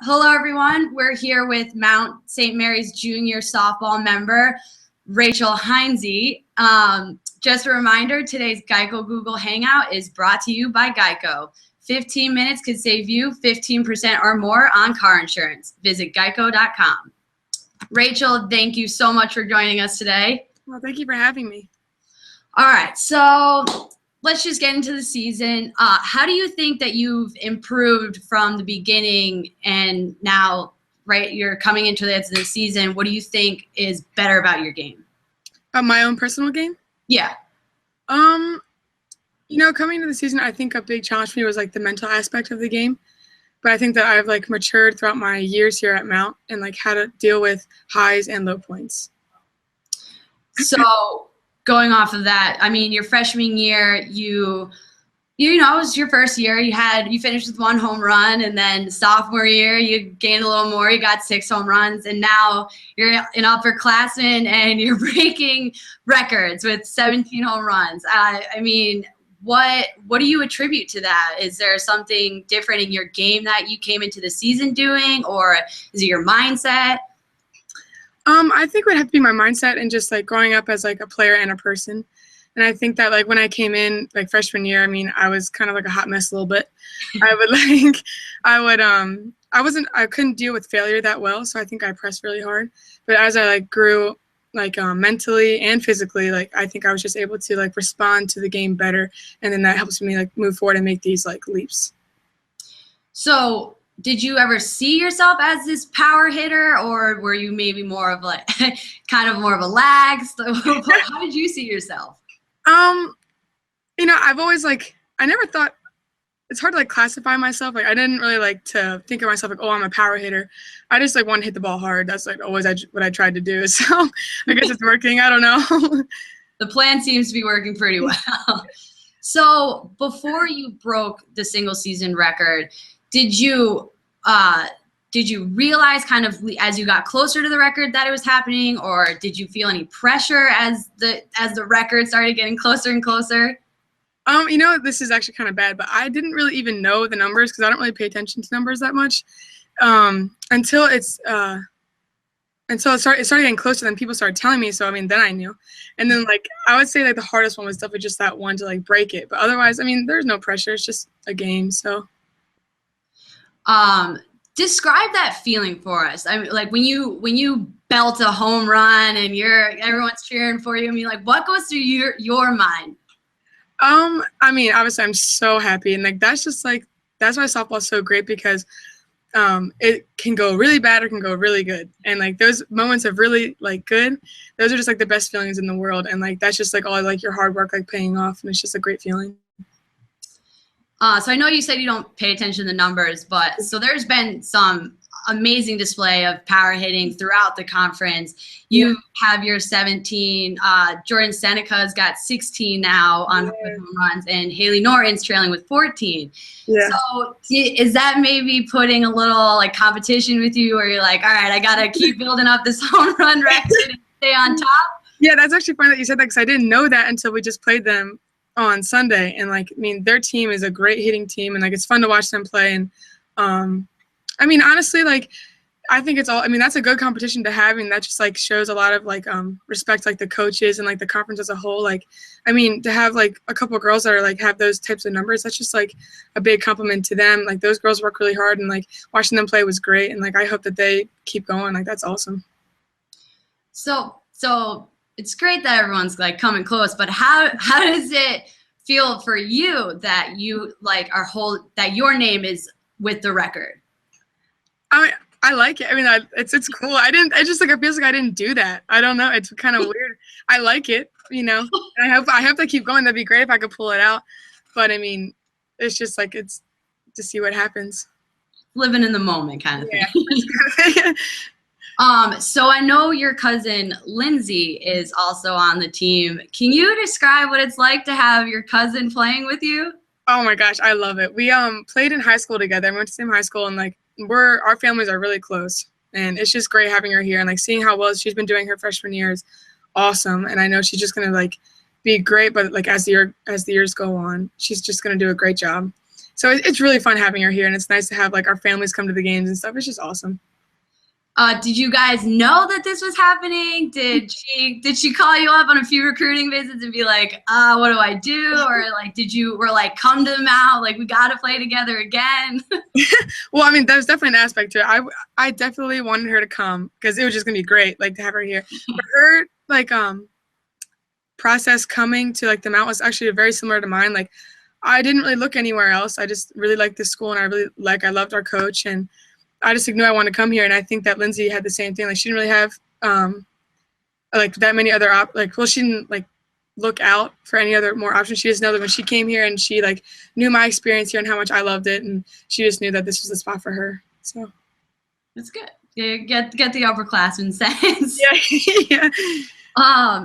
Hello, everyone. We're here with Mount St. Mary's Junior softball member, Rachel Henize. Just a reminder, today's Geico Google Hangout is brought to you by Geico. 15 minutes could save you 15% or more on car insurance. Visit geico.com. Rachel, thank you so much for joining us today. Well, thank you for having me. All right, so let's just get into the season. How do you think that you've improved from the beginning and now, right, you're coming into the end of the season? What do you think is better about your game? My own personal game? Yeah. Coming into the season, I think a big challenge for me was like the mental aspect of the game. But I think that I've like matured throughout my years here at Mount and like how to deal with highs and low points. So going off of that, I mean, your freshman year, you know, it was your first year. You finished with 1 home run, and then sophomore year, you gained a little more. You got 6 home runs, and now you're an upperclassman and you're breaking records with 17 home runs. I mean, what do you attribute to that? Is there something different in your game that you came into the season doing, or is it your mindset? I think it would have to be my mindset and just like growing up as like a player and a person. And I think that like when I came in like freshman year, I mean, I was kind of like a hot mess a little bit. I couldn't deal with failure that well. So I think I pressed really hard. But as I like grew like mentally and physically, like I think I was just able to like respond to the game better. And then that helps me like move forward and make these like leaps. So did you ever see yourself as this power hitter, or were you maybe more of like kind of more of a lag? How did you see yourself? I've always like, I never thought, it's hard to like classify myself. Like I didn't really like to think of myself like, oh, I'm a power hitter. I just like want to hit the ball hard. That's like always what I tried to do. So I guess it's working. I don't know. The plan seems to be working pretty well. So before you broke the single season record, did you realize kind of as you got closer to the record that it was happening, or did you feel any pressure as the record started getting closer and closer? This is actually kind of bad, but I didn't really even know the numbers because I don't really pay attention to numbers that much until it started getting closer. Then people started telling me, so I mean, then I knew. And then like I would say like the hardest one was definitely just that one to like break it. But otherwise, I mean, there's no pressure. It's just a game. So. Describe that feeling for us. I mean, like when you belt a home run and everyone's cheering for you. I mean, like what goes through your mind? I mean, obviously I'm so happy, and like that's why softball is so great because it can go really bad or can go really good. And like those moments of really like good, those are just like the best feelings in the world. And like that's just like all like your hard work like paying off, and it's just a great feeling. So I know you said you don't pay attention to the numbers, but so there's been some amazing display of power hitting throughout the conference. You have your 17. Jordan Seneca's got 16 now on home runs, and Haley Norton's trailing with 14. Yeah. So is that maybe putting a little like competition with you, where you're like, all right, I gotta keep building up this home run record and stay on top? Yeah, that's actually funny that you said that because I didn't know that until we just played them on Sunday. And like, I mean, their team is a great hitting team, and like it's fun to watch them play. And I mean, honestly, like I think that's a good competition to have, and that just like shows a lot of like respect, like the coaches and like the conference as a whole. Like I mean, to have like a couple of girls that are like have those types of numbers, that's just like a big compliment to them. Like those girls work really hard, and like watching them play was great, and like I hope that they keep going. Like that's awesome. So it's great that everyone's like coming close, but how does it feel for you that you like that your name is with the record? I like it. I mean, it's cool. It just like it feels like I didn't do that. I don't know. It's kind of weird. I like it, And I hope they keep going. That'd be great if I could pull it out. But I mean, it's just like it's to see what happens. Living in the moment kind of thing. So I know your cousin Lindsay is also on the team. Can you describe what it's like to have your cousin playing with you? Oh my gosh, I love it. We played in high school together. We went to the same high school, and like our families are really close. And it's just great having her here, and like seeing how well she's been doing her freshman year is awesome. And I know she's just gonna like be great, but like as the years go on, she's just gonna do a great job. So it's really fun having her here, and it's nice to have like our families come to the games and stuff. It's just awesome. Did you guys know that this was happening? Did she call you up on a few recruiting visits and be like, what do I do? Or like, were like, come to the Mount, like we got to play together again? Well, I mean, there's definitely an aspect to it. I definitely wanted her to come because it was just gonna be great, like to have her here. For her, like process coming to like the Mount was actually very similar to mine. Like I didn't really look anywhere else. I just really liked this school, and I loved our coach, and I just knew I wanted to come here. And I think that Lindsay had the same thing. Like she didn't really have like that many other she didn't like look out for any other more options. She just know that when she came here and she like knew my experience here and how much I loved it, and she just knew that this was the spot for her. So that's good. You get the upperclassman sense. Yeah.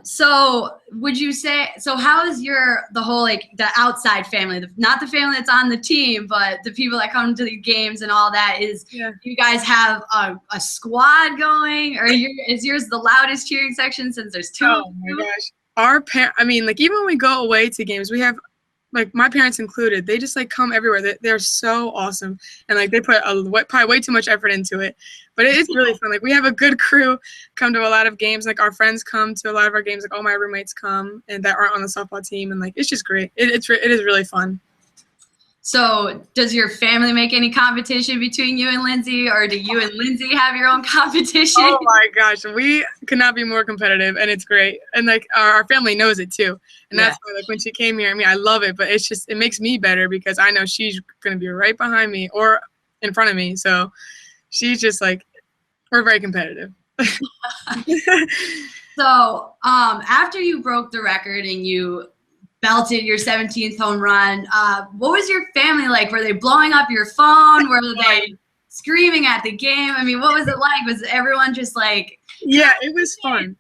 So would you say, so how is the whole, like the outside family, not the family that's on the team, but the people that come to the games and all that you guys have a squad going, or is yours the loudest cheering section since there's two? Oh my gosh. I mean, like even when we go away to games, we have like my parents included, they just like come everywhere. They're so awesome, and like they put probably way too much effort into it, but it's really fun. Like we have a good crew come to a lot of games. Like our friends come to a lot of our games. Like all my roommates come and that aren't on the softball team, and like it's just great. It is really fun. So does your family make any competition between you and Lindsay, or do you and Lindsay have your own competition? Oh my gosh, we could not be more competitive, and it's great. And like our family knows it too. And that's why like when she came here, I mean, I love it, but it's just, it makes me better because I know she's going to be right behind me or in front of me. So she's just like, we're very competitive. So after you broke the record and you belted your 17th home run, what was your family like? Were they blowing up your phone? Were they screaming at the game? I mean, what was it like? Was everyone just like... Yeah, it was fun.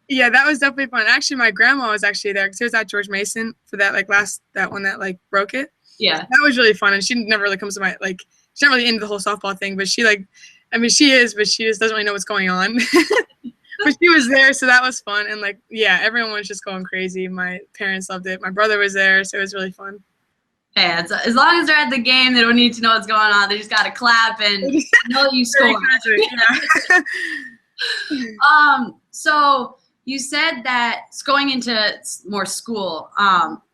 Yeah, that was definitely fun. Actually, my grandma was actually there because she was at George Mason for that that one that like broke it. Yeah. That was really fun, and she never really comes to my, like, she's not really into the whole softball thing, but she like, I mean, she is, but she just doesn't really know what's going on. But she was there, so that was fun. And, like, yeah, everyone was just going crazy. My parents loved it. My brother was there, so it was really fun. Hey, as long as they're at the game, they don't need to know what's going on. They just got to clap and know you scored. Yeah. So you said that going into more school,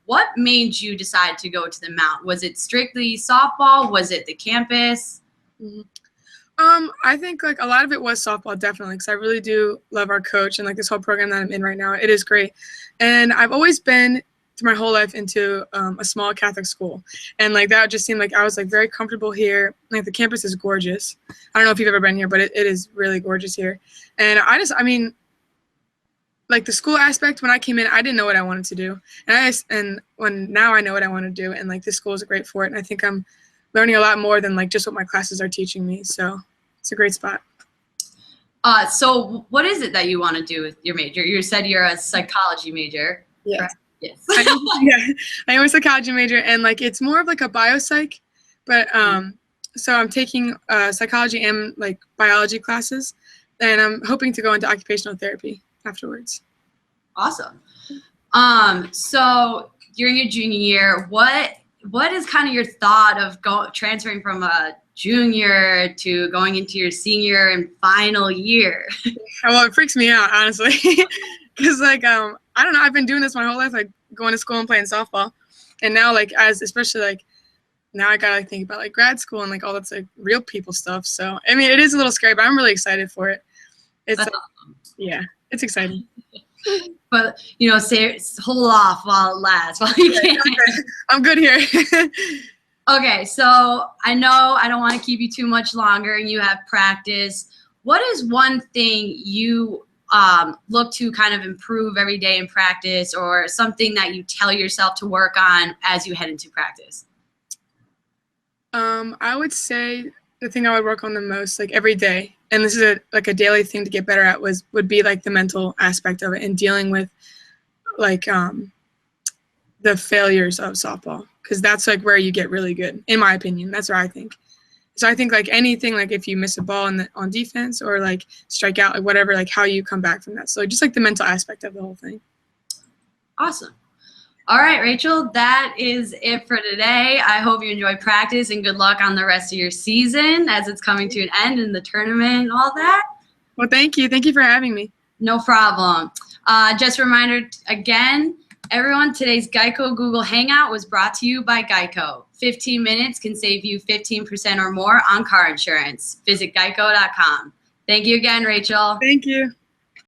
what made you decide to go to the Mount? Was it strictly softball? Was it the campus? Mm-hmm. I think like a lot of it was softball, definitely, because I really do love our coach and like this whole program that I'm in right now. It is great. And I've always been through my whole life into a small Catholic school. And like that just seemed like I was like very comfortable here. Like the campus is gorgeous. I don't know if you've ever been here, but it is really gorgeous here. And I mean, like the school aspect, when I came in, I didn't know what I wanted to do. And now I know what I want to do. And like this school is great for it. And I think I'm learning a lot more than like just what my classes are teaching me. So it's a great spot. So what is it that you want to do with your major? You said you're a psychology major. Yes. Correct? Yes. I am a psychology major, and like it's more of like a biopsych, but so I'm taking psychology and like biology classes, and I'm hoping to go into occupational therapy afterwards. Awesome. So you're in your junior year. What is kind of your thought of transferring from a junior to going into your senior and final year? Well, it freaks me out, honestly, because like I don't know, I've been doing this my whole life, like going to school and playing softball, and now like especially like now I gotta like think about like grad school and like all that's like real people stuff. So I mean, it is a little scary, but I'm really excited for it. It's yeah, it's exciting. But you know, hold off while it lasts, while you can. I'm good here. Okay, so I know I don't want to keep you too much longer, and you have practice. What is one thing you look to kind of improve every day in practice, or something that you tell yourself to work on as you head into practice? I would say the thing I would work on the most, like every day, and this is like a daily thing to get better at, would be like the mental aspect of it and dealing with like the failures of softball, because that's like where you get really good, in my opinion. That's what I think. So I think like anything, like if you miss a ball on defense or like strike out, like whatever, like how you come back from that. So just like the mental aspect of the whole thing. Awesome. All right, Rachel, that is it for today. I hope you enjoy practice and good luck on the rest of your season as it's coming to an end in the tournament and all that. Well, thank you. Thank you for having me. No problem. Just a reminder again, everyone, today's Geico Google Hangout was brought to you by Geico. 15 minutes can save you 15% or more on car insurance. Visit geico.com. Thank you again, Rachel. Thank you.